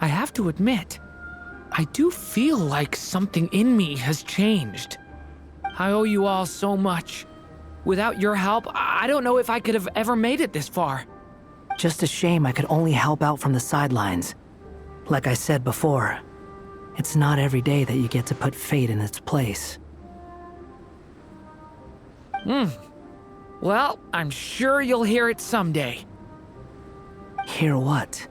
I have to admit, I do feel like something in me has changed. I owe you all so much. Without your help, I don't know if I could have ever made it this far. Just a shame I could only help out from the sidelines. Like I said before, it's not every day that you get to put fate in its place. Well, I'm sure you'll hear it someday. Hear what?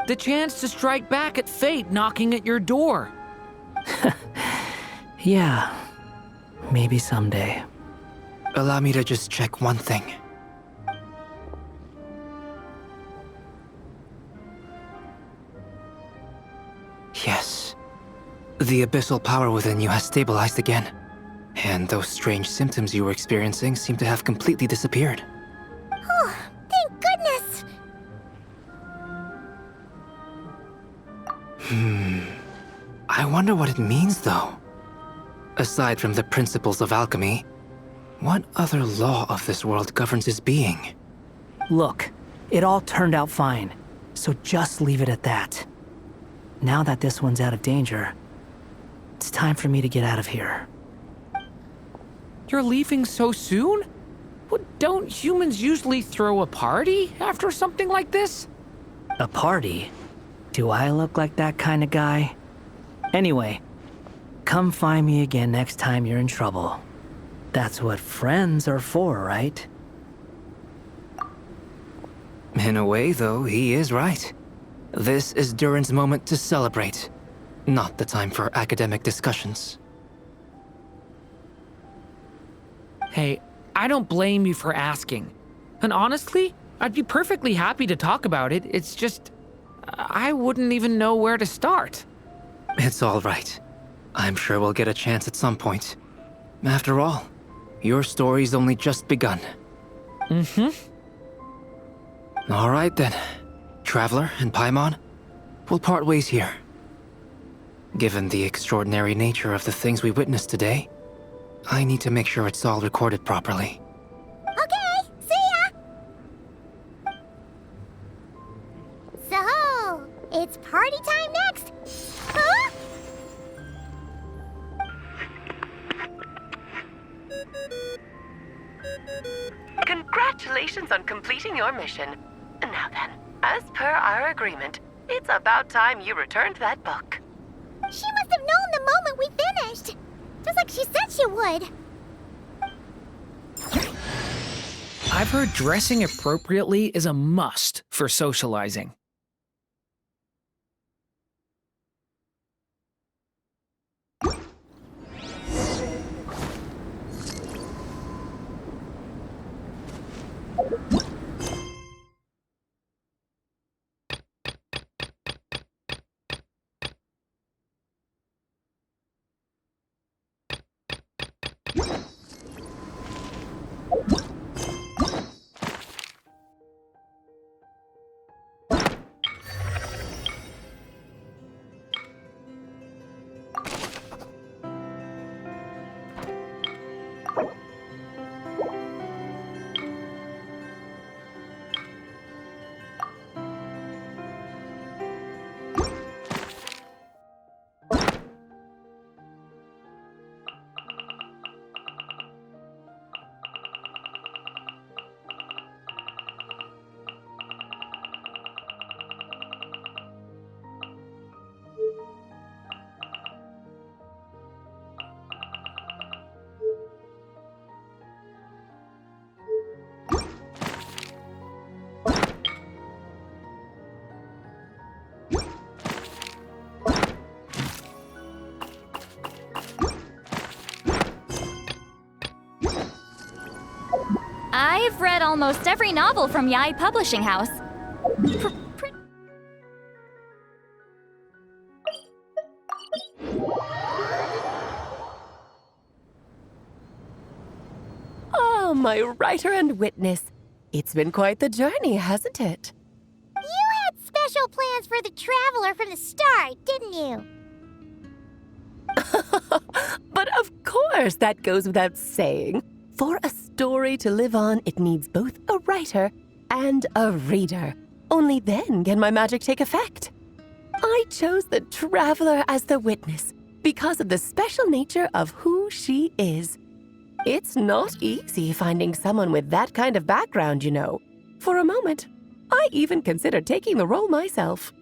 The chance to strike back at fate knocking at your door. Yeah, maybe someday. Allow me to just check one thing. Yes. The abyssal power within you has stabilized again. And those strange symptoms you were experiencing seem to have completely disappeared. Oh, thank goodness! I wonder what it means, though. Aside from the principles of alchemy, what other law of this world governs his being? Look, it all turned out fine, so just leave it at that. Now that this one's out of danger, it's time for me to get out of here. You're leaving so soon? Well, don't humans usually throw a party after something like this? A party? Do I look like that kind of guy? Anyway, come find me again next time you're in trouble. That's what friends are for, right? In a way, though, he is right. This is Durin's moment to celebrate, not the time for academic discussions. Hey, I don't blame you for asking. And honestly, I'd be perfectly happy to talk about it. It's just, I wouldn't even know where to start. It's all right. I'm sure we'll get a chance at some point. After all, your story's only just begun. All right then. Traveler and Paimon, we'll part ways here. Given the extraordinary nature of the things we witnessed today, I need to make sure it's all recorded properly. Okay, see ya! So, it's party time next? Huh? Congratulations on completing your mission. Now then, as per our agreement, it's about time you returned that book. She must have known the moment we finished. Just like she said she would. I've heard dressing appropriately is a must for socializing. I've read almost every novel from Yai Publishing House. Oh, my writer and witness. It's been quite the journey, hasn't it? You had special plans for the Traveler from the start, didn't you? But of course, that goes without saying. For a story to live on, it needs both a writer and a reader. Only then can my magic take effect. I chose the Traveler as the witness because of the special nature of who she is. It's not easy finding someone with that kind of background, you know. For a moment, I even considered taking the role myself.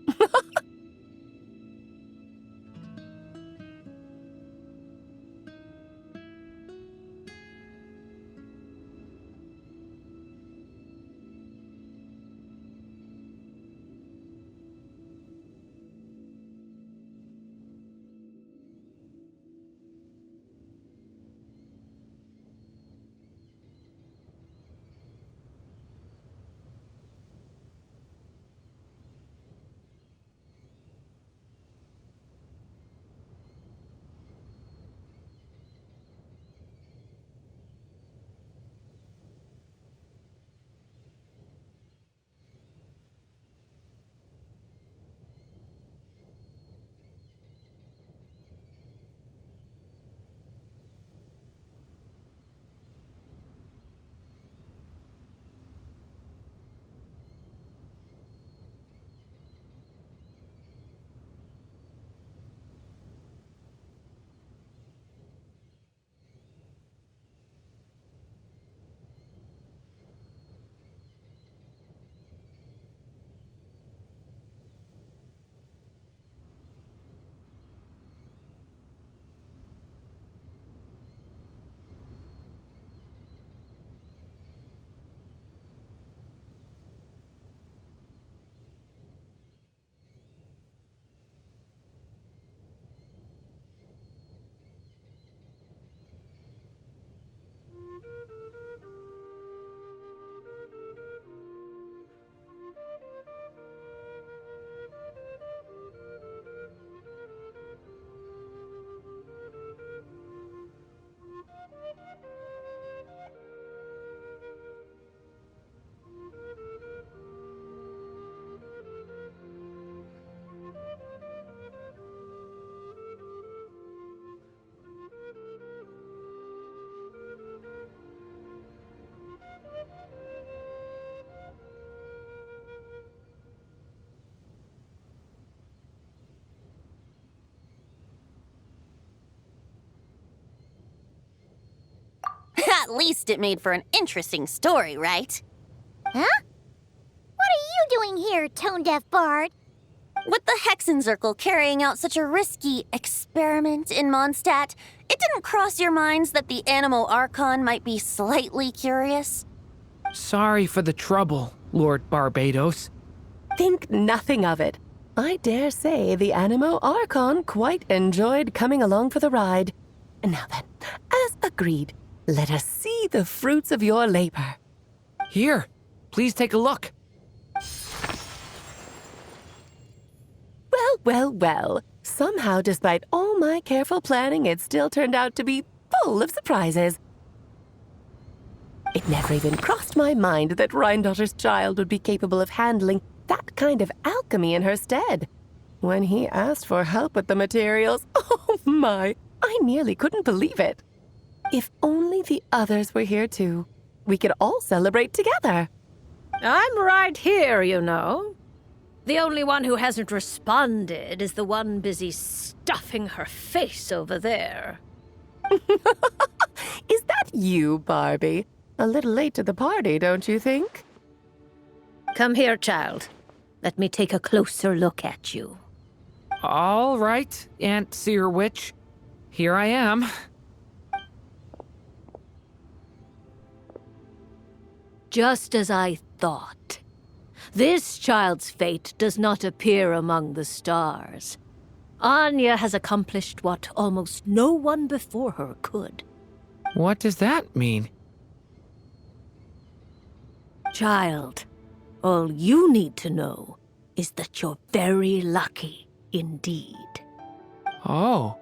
At least it made for an interesting story, right? Huh? What are you doing here, tone-deaf bard? With the Hexenzirkel carrying out such a risky experiment in Mondstadt, it didn't cross your minds that the Animo Archon might be slightly curious? Sorry for the trouble, Lord Barbados. Think nothing of it. I dare say the Animo Archon quite enjoyed coming along for the ride. Now then, as agreed, let us see the fruits of your labor. Here, please take a look. Well. Somehow, despite all my careful planning, it still turned out to be full of surprises. It never even crossed my mind that Rheindatter's child would be capable of handling that kind of alchemy in her stead. When he asked for help with the materials, oh my, I nearly couldn't believe it. If only the others were here too, we could all celebrate together. I'm right here, you know. The only one who hasn't responded is the one busy stuffing her face over there. Is that you, Barbie? A little late to the party, don't you think? Come here, child. Let me take a closer look at you. All right, Aunt Seer Witch. Here I am. Just as I thought. This child's fate does not appear among the stars. Anya has accomplished what almost no one before her could. What does that mean? Child, all you need to know is that you're very lucky indeed. Oh.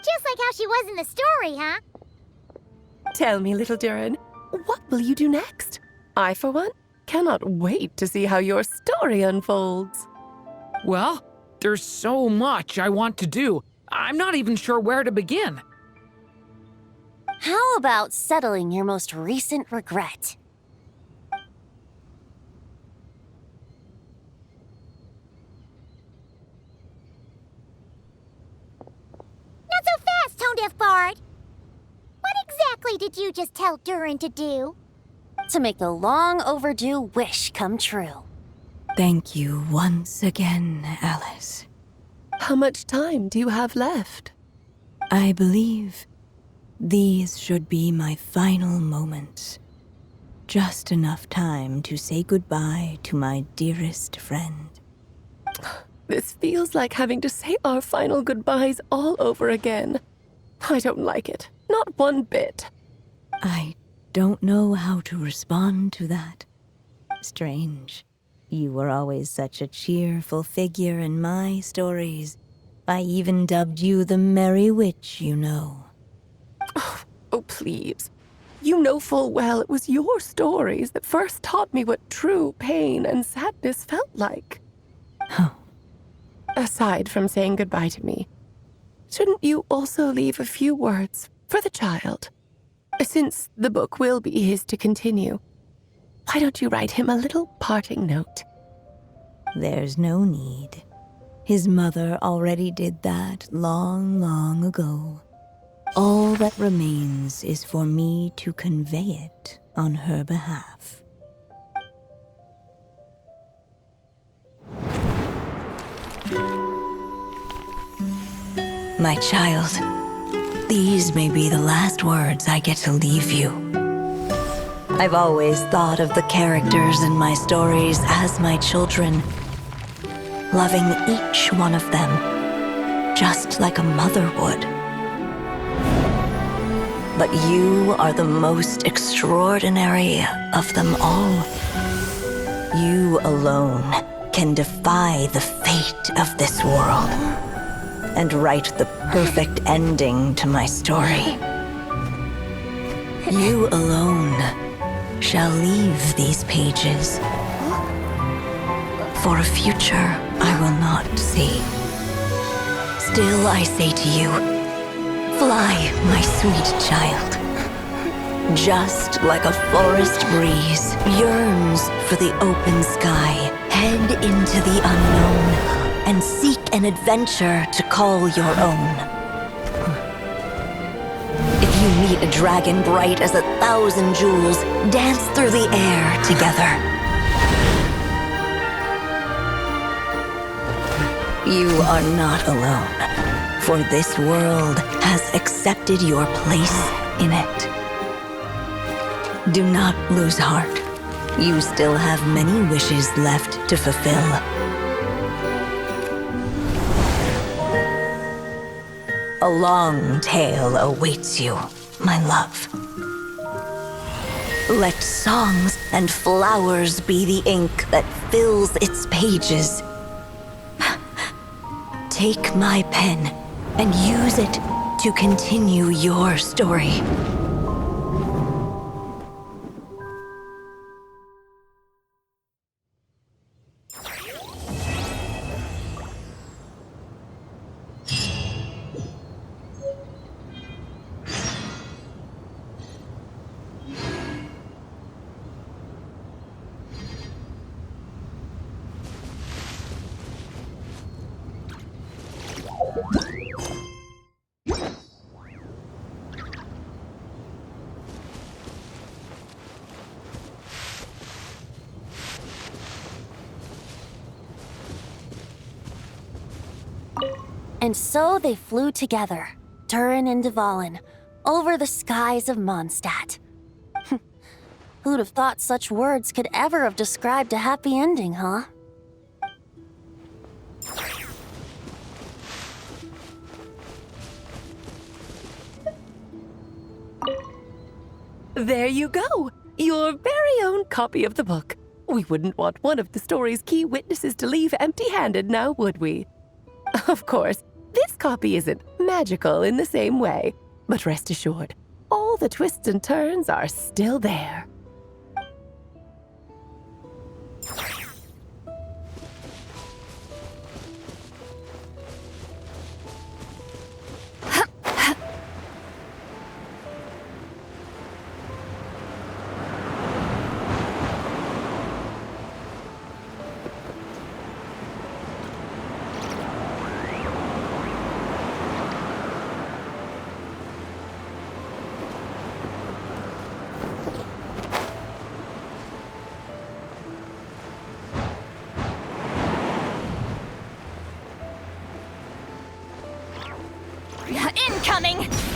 Just like how she was in the story, huh? Tell me, little Durin, what will you do next? I, for one, cannot wait to see how your story unfolds. Well, there's so much I want to do. I'm not even sure where to begin. How about settling your most recent regret? Not so fast, Tone-Deaf Bard! What exactly did you just tell Durin to do? To make a long overdue wish come true. Thank you once again, Alice. How much time do you have left? I believe these should be my final moments. Just enough time to say goodbye to my dearest friend. This feels like having to say our final goodbyes all over again. I don't like it. Not one bit. I don't know how to respond to that. Strange. You were always such a cheerful figure in my stories. I even dubbed you the Merry Witch, you know. Oh, please. You know full well it was your stories that first taught me what true pain and sadness felt like. Oh. Aside from saying goodbye to me, shouldn't you also leave a few words for the child? Since the book will be his to continue, why don't you write him a little parting note? There's no need. His mother already did that long, long ago. All that remains is for me to convey it on her behalf. My child, these may be the last words I get to leave you. I've always thought of the characters in my stories as my children, loving each one of them, just like a mother would. But you are the most extraordinary of them all. You alone can defy the fate of this world and write the perfect ending to my story. You alone shall leave these pages for a future I will not see. Still I say to you, fly, my sweet child. Just like a forest breeze yearns for the open sky, head into the unknown and seek an adventure to call your own. If you meet a dragon bright as 1,000 jewels, dance through the air together. You are not alone, for this world has accepted your place in it. Do not lose heart. You still have many wishes left to fulfill. A long tale awaits you, my love. Let songs and flowers be the ink that fills its pages. Take my pen and use it to continue your story. And so they flew together, Durin and Dvalin, over the skies of Mondstadt. Who'd have thought such words could ever have described a happy ending, huh? There you go! Your very own copy of the book. We wouldn't want one of the story's key witnesses to leave empty-handed now, would we? Of course, this copy isn't magical in the same way, but rest assured, all all the twists and turns are still there. Incoming!